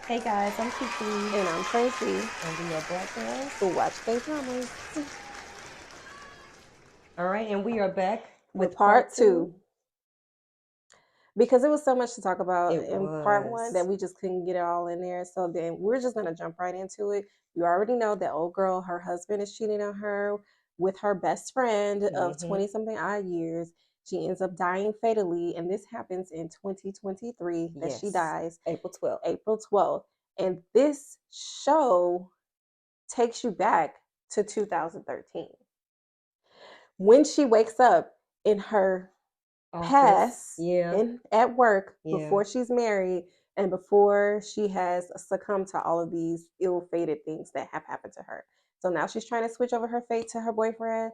Hey guys, I'm Keke, And I'm Tracey, and we are Black Girls. who watch Kdramas All right, and we are back with with part part two. two. Because it was so much to talk about It in part one that was. we just couldn't get it all in there. So then we're just going to jump right into it. You already know that old girl, her husband is cheating on her with her best friend of Mm-hmm. 20 something odd years. She ends up dying fatally. And this happens in 2023 that she Yes, dies April 12th. April 12th. And this show takes you back to 2013 when she wakes up in her Office. past Yeah, in at work yeah, before she's married and before she has succumbed to all of these ill-fated things that have happened to her. So now she's trying to switch over her fate to her boyfriend,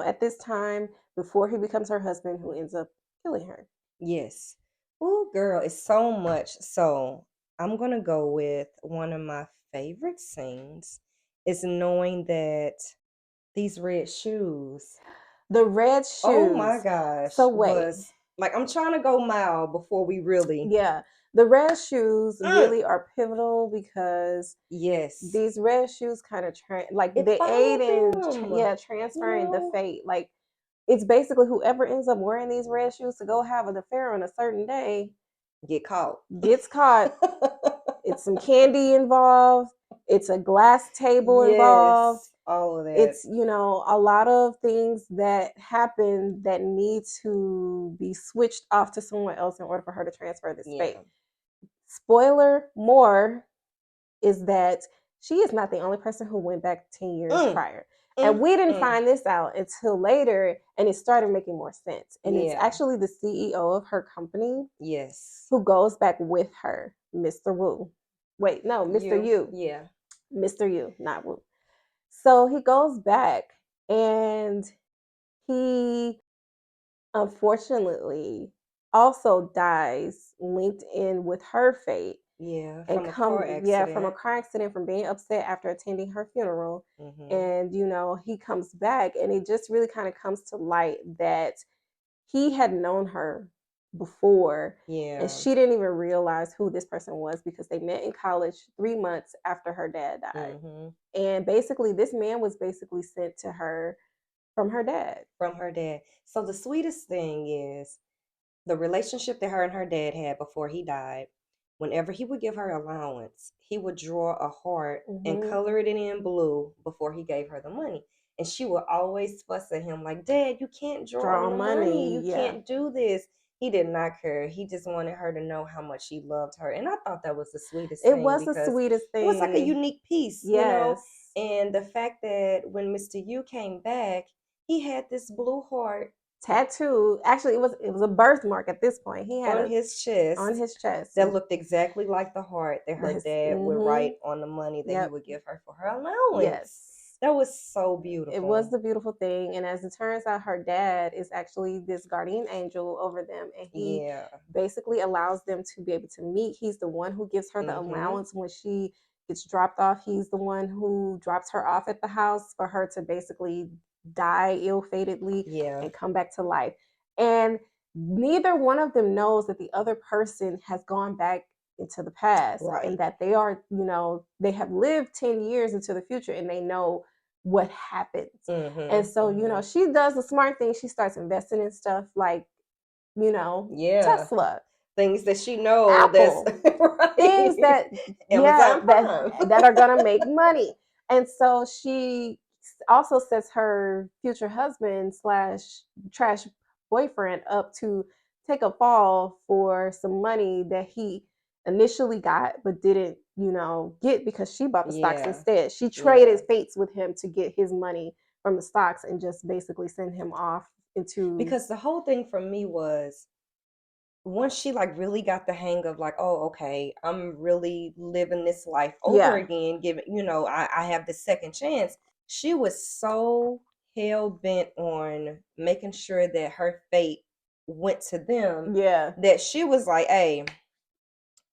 at this time before he becomes her husband who ends up killing her. yes. Oh, girl, it's so much. So I'm gonna go with one of my favorite scenes is knowing that these red shoes. The red Oh my shoes. gosh, So wait, was like I'm trying to go mild before we really. yeah, the red shoes Mm, really are pivotal because yes. these red shoes kind of like It they aid followed in them, you transferring the know? fate. Like it's basically whoever ends up wearing these red shoes to go have an affair on a certain day Get caught. gets caught. It's some candy involved. It's a glass table involved. Yes, all of that. It's a lot of things that happen that need to be switched off to someone else in order for her to transfer this fate. Yeah. Spoiler more is that she is not the only person who went back 10 years Mm, prior. And mm, we didn't mm. find this out until later, and it started making more sense. And it's Yeah. actually the CEO of her company Yes. who goes back with her, Mr. Wu. Wait, no, Mr. You. Yu. Yeah. Mr. Yu, not Wu. So he goes back and he unfortunately also dies linked in with her fate Yeah. and From a car from a accident. car accident from being upset after attending her funeral. Mm-hmm. And he comes back and it just really kind of comes to light that he had known her before and Yeah. she didn't even realize who this person was because they met in college 3 months after her dad died. Mm-hmm. And basically this man was basically sent to her from her dad. From her dad. So the sweetest thing is the relationship that her and her dad had before he died. Whenever he would give her allowance, he would draw a heart and Hmm. color it in blue before he gave her the money. And she would always fuss at him like, "Dad, you can't draw on Draw the money. money, You yeah. can't do this." He did not care. He just wanted her to know how much he loved her. And I thought that was the sweetest It thing was the because sweetest it was like a thing. unique piece, you know? Yes. And the fact that when Mr. Yu came back, he had this blue heart Tattoo. Actually, it was a birthmark at this point. He had on a his on chest his chest. that looked exactly like the heart that her His, dad would mm-hmm. write on the money that he Yep. would give her for her allowance. Yes. That was so It was beautiful. the beautiful thing. And as it turns out, her dad is actually this guardian angel over them. And he Yeah. basically allows them to be able to meet. He's the one who gives her the Mm-hmm. allowance when she gets dropped off. He's the one who drops her off at the house for her to basically die ill fatedly Yeah. and come back to life. And neither one of them knows that the other person has gone back into the past and Right. that they are, they have lived 10 years into the future and they know what happens. And Mm-hmm. so, Mm-hmm. she does the smart thing. She starts investing in stuff like, Yeah. Tesla, Things that she know that's Apple, things right. that, yeah, Amazon Prime. that are gonna make money. And so she also sets her future husband slash trash boyfriend up to take a fall for some money that he initially got but didn't, get because she bought the stocks Yeah. instead. She Yeah. traded fates with him to get his money from the stocks and just basically send him off into, Because the whole thing for me was once she like really got the hang of like, oh, okay, I'm really living this life over yeah, again, giving, I have this second chance. She was so hell bent on making sure that her fate went to them yeah. that she was like, hey,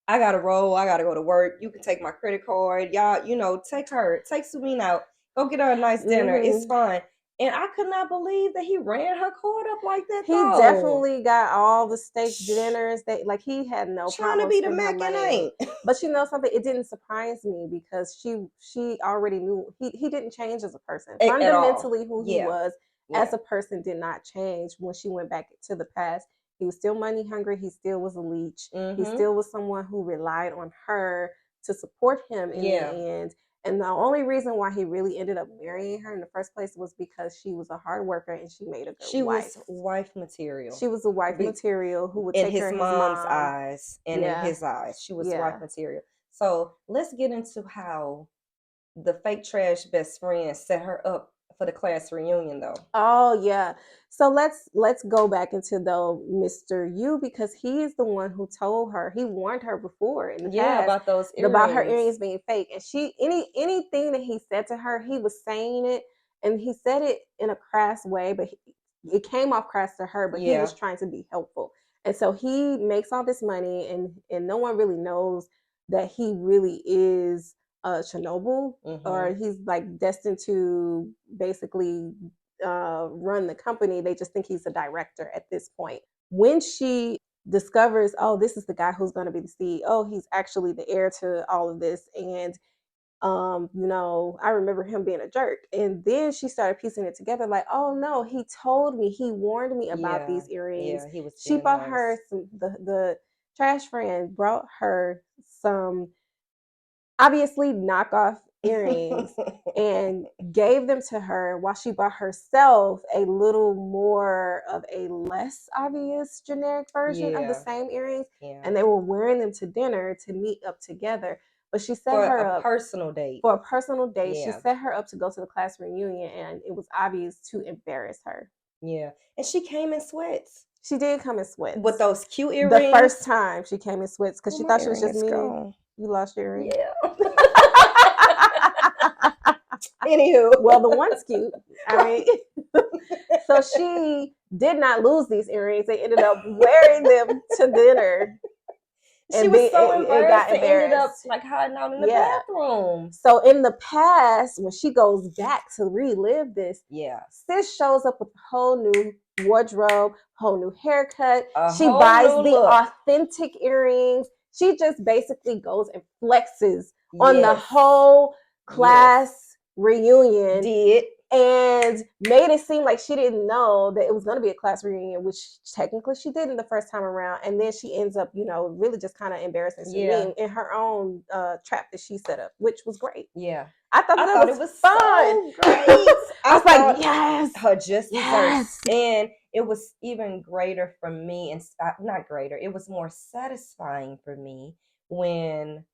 I gotta roll, I gotta go to work. You can take my credit card. Y'all, take her, take Subina out, go get her a nice dinner. It's Hmm. fine. And I could not believe that he ran her card up like that, He though. definitely got all the steak dinners. That like he had no Trying to problem be the spending her Mac and money. ain't. But you know something, it didn't surprise me because she already knew he didn't change as a person. At all. Fundamentally, who he Yeah. was as Yeah. a person did not change when she went back to the past. He was still money hungry. He still was a leech. He Mm-hmm. still was someone who relied on her to support him in Yeah. the end. And the only reason why he really ended up marrying her in the first place was because she was a hard worker and she made a good She wife. was wife material. She was a wife Be- material who would in take care his of his mom's mom. eyes and in Yeah, his eyes. She was wife yeah. material. So let's get into how the fake trash best friend set her up for the class reunion, though. Oh yeah. So let's go back into though Mr. Yu because he is the one who told her. He warned her before in the Yeah, past about those about her earrings. earrings being fake. And she anything that he said to her, he was saying it and he said it in a crass way, but it came off crass to her, but he Yeah. was trying to be helpful. And so he makes all this money and no one really knows that he really is Chernobyl or Mm-hmm. he's like destined to basically run the company. They just think he's a director at this point. When she discovers, oh, this is the guy who's going to be the CEO, he's actually the heir to all of this. And, I remember him being a jerk. And then she started piecing it together like, oh, no, he told me, he warned me about Yeah. these earrings. Yeah. He was She being bought her nice. the trash friend brought her some obviously knockoff earrings and gave them to her while she bought herself a little more of a less obvious generic version of the Yeah. same earrings. Yeah. And they were wearing them to dinner to meet up together. But she set For her a up personal date. for a personal date. She Yeah. set her up to go to the class reunion, and it was obvious to embarrass her. Yeah. And she came in sweats She did come in with sweats. those cute The first earrings. time she came in sweats because Oh, she my thought she was earring just is meeting. gone. You lost your earring. Yeah. Anywho. Well, the one's cute. I mean, so she did not lose these earrings. They ended up wearing them to dinner She and was so it got embarrassed and ended up embarrassed. like hiding out in the Yeah. bathroom. So in the past, when she goes back to relive this, Yeah. sis shows up with a whole new wardrobe, whole new haircut. A She whole buys new the look. authentic earrings. She just basically goes and flexes on the Yes. whole Yes. class reunion Did. and made it seem like she didn't know that it was going to be a class reunion, which technically she didn't the first time around. And then she ends up, really just kind of embarrassing Yeah. Sunil in her own trap that she set up, which was great. Yeah. I thought I that thought was it was fun. so great. I I was like, thought yes, her just yes. desserts. And it was even greater for me, and not greater, it was more satisfying for me when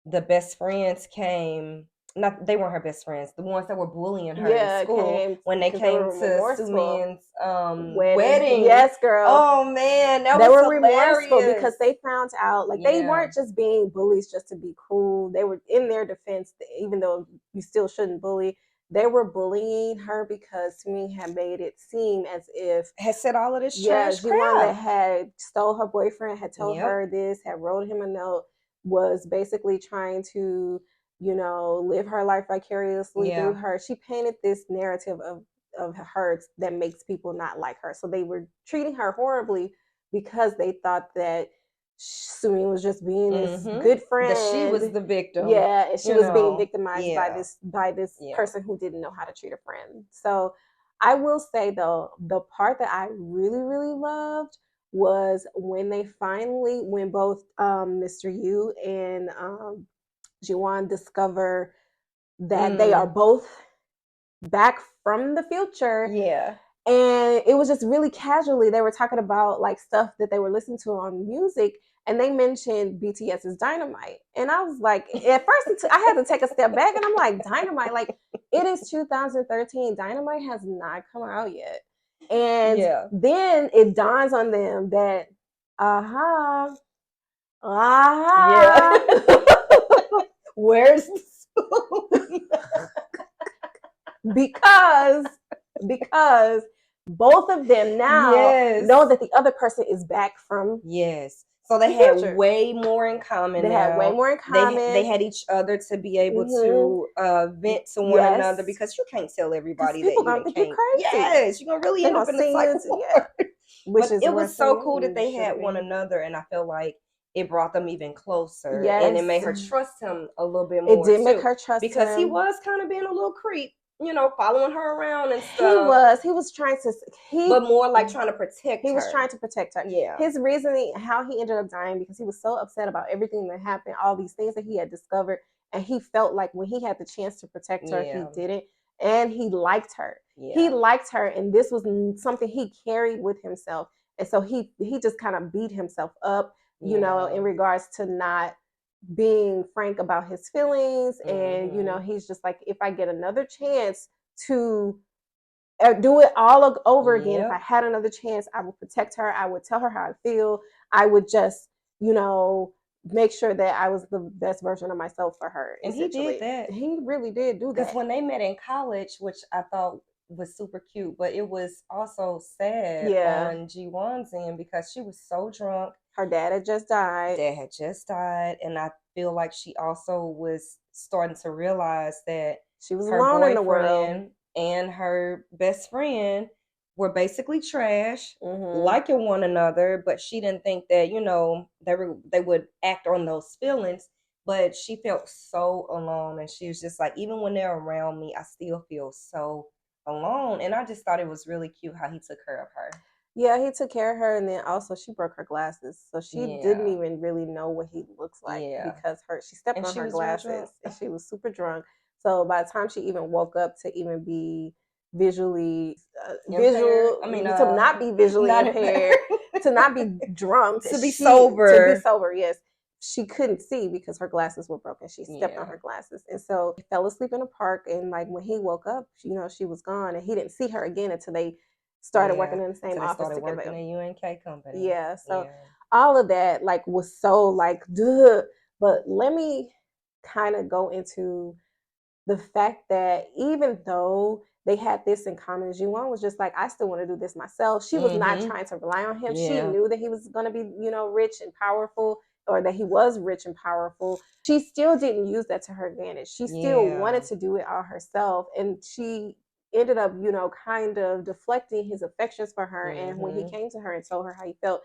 the best friends came. Not they weren't her best friends, the ones that were bullying her in Yeah, it school came when they because they came were to remorseful. Sumin's Wedding. wedding. Yes, girl. Oh man, that They was were remorseful hilarious. because they found out like they Yeah. weren't just being bullies just to be cruel. They were in their defense, even though you still shouldn't bully. They were bullying her because Sumi had made it seem as if Had said all of this yeah, trash Jiwan that crap. had stole her boyfriend, had told Yep. her this, had wrote him a note, was basically trying to, live her life vicariously through Yeah. her. She painted this narrative of her that makes people not like her. So they were treating her horribly because they thought that Sumi was just being this Mm-hmm. good That she was friend. the victim. Yeah, and she You was being know. victimized Yeah. by this Yeah. person who didn't know how to treat a friend. So I will say though, the part that I really, really loved was when both Mr. Yu and Jiwan discover that they are Mm. both back from the future. Yeah. And it was just really casually. They were talking about like stuff that they were listening to on music, and they mentioned BTS's Dynamite. And I was like, at first, I had to take a step back, and I'm like, Dynamite, like it is 2013. Dynamite has not come out yet. And Yeah. then it dawns on them that, aha, aha, Yeah. Where's the spoon? because both of them now Yes. know that the other person is back from Yes. So they the had future. way more in common They had way now. more in They common. had each other to be able Hmm. to vent to one another, Yes, because you can't tell because everybody that people you gonna done think you're can't. crazy. Yes, you're gonna really They're end gonna up in a send you cycle into, yeah, war. which But is it worse was than so cool that you they should had one be. another, and I feel like it brought them even closer, and it Yes, made her trust him a little bit it more did make too, her trust because he him. was kind of being a little creep, following her around and He stuff, was. He was trying to. but He more like trying to protect he was her. trying to protect her. Yeah, His reasoning, how he ended up dying, because he was so upset about everything that happened, all these things that he had discovered, and he felt like when he had the chance to protect her, he yeah, didn't, and he liked her. He yeah, liked her, and this was something he carried with himself, and so he just kind of beat himself up, yeah. in regards to not being frank about his feelings, and Hmm. he's just like, if I get another chance to do it all over again. If I Yep. had another chance, I would protect her. I would tell her how I feel. I would just, make sure that I was the best version of myself for her, And he did essentially. that. He really did do Because that. when they met in college, which I thought was super cute, but it was also sad Yeah. on G1's end, because she was so drunk. Her dad had just died. Dad had just died, and I feel like she also was starting to realize that She was her alone in the world. boyfriend and her best friend were basically trash, Hmm. liking one another, but she didn't think that, they would act on those feelings. But she felt so alone, and she was just like, even when they're around me, I still feel so alone. And I just thought it was really cute how he took care of her. Yeah, he took care of her, and then also she broke her glasses, so she didn't Yeah, even really know what he looks like, yeah. because she stepped And on she her was real drunk. glasses, and she was super drunk. So by the time she even woke up to even be visually Impaired. visual, I mean, to not be visually not impaired. impaired, to not be drunk, To be to be sober. sober, yes, she couldn't see because her glasses were broken. She stepped on Yeah. her glasses, and so he fell asleep in the park. And like when he woke up, she was gone, and he didn't see her again until they started Yeah. working in the same Till they office started together. working at UNK company. Yeah, so Yeah. all of that like was so like duh. But let me kind of go into the fact that even though they had this in common, Jiwon was just like, I still want to do this myself. She was not Mm-hmm. trying to rely on him. She Yeah. knew that he was going to be, rich and powerful, or that he was rich and powerful. She still didn't use that to her advantage. She still wanted Yeah. to do it all herself. And she ended up, kind of deflecting his affections for her. And when he Mm-hmm. came to her and told her how he felt,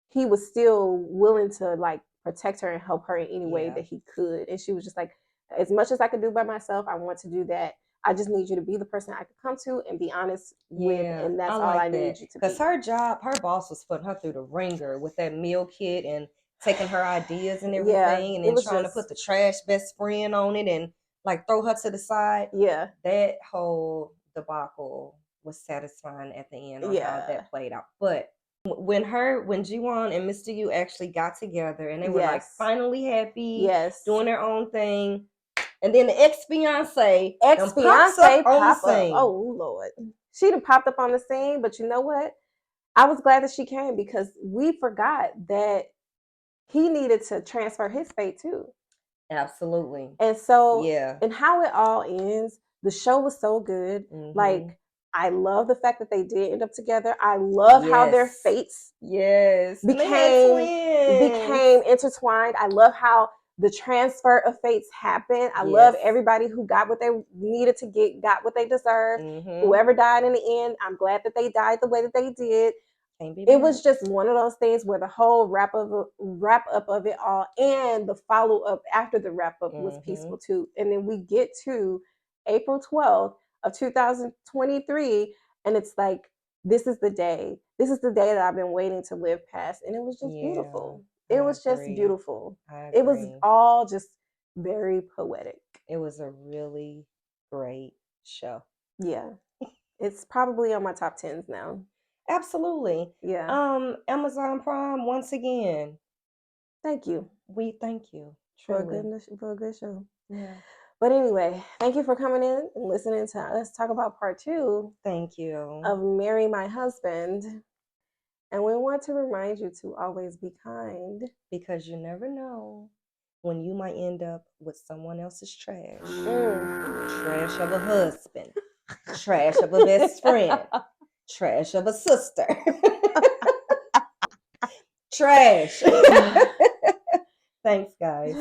he was still willing to like protect her and help her in any way Yeah. that he could. And she was just like, as much as I could do by myself, I want to do that. I just need you to be the person I could come to and be honest with, Yeah. and I that's all I like that. need you to Because be. her job, her boss was putting her through the ringer with that meal kit and taking her ideas and Yeah, everything, and it then was trying to just, put the trash best friend on it and like throw her to the side. yeah, That whole debacle was satisfying at the end on how yeah, that played out. But when Jiwon and Mr. Yu actually got together and they were like yes, finally happy, yes. doing their own thing, and then the ex fiance Ex then pops up fiance on the pop up. Oh scene. Lord, she done popped up on the scene. But you know what? I was glad that she came, because we forgot that he needed to transfer his fate too. Absolutely. And so, Yeah. and how it all ends, the show was so good. Mm-hmm. Like, I love the fact that they did end up together. I love how their Yes. fates Yes. And they had became twins. intertwined. I love how the transfer of fates happened. I love Yes. everybody who got what they needed to get, got what they deserved. Mm-hmm. Whoever died in the end, I'm glad that they died the way that they did. Can't be It mad. was just one of those things where the whole wrap up of it all, and the follow up after the wrap up, was Mm-hmm. peaceful too. And then we get to April 12th of 2023, and it's like, this is the day. This is the day that I've been waiting to live past, and it was just Yeah, beautiful. It I was just agree. beautiful. I It was agree. all just very poetic. It was a really great show. Yeah, it's probably on my top tens now. Absolutely. Yeah, Amazon Prime, once again, thank you we thank you. for Truly. a good show. Yeah. But anyway, thank you for coming in and listening to us talk about part two Thank you. of Marry My Husband. And we want to remind you to always be kind. Because you never know when you might end up with someone else's trash. Mm. Trash of a husband. Trash of a best friend. Trash of a sister. Trash. Thanks, guys.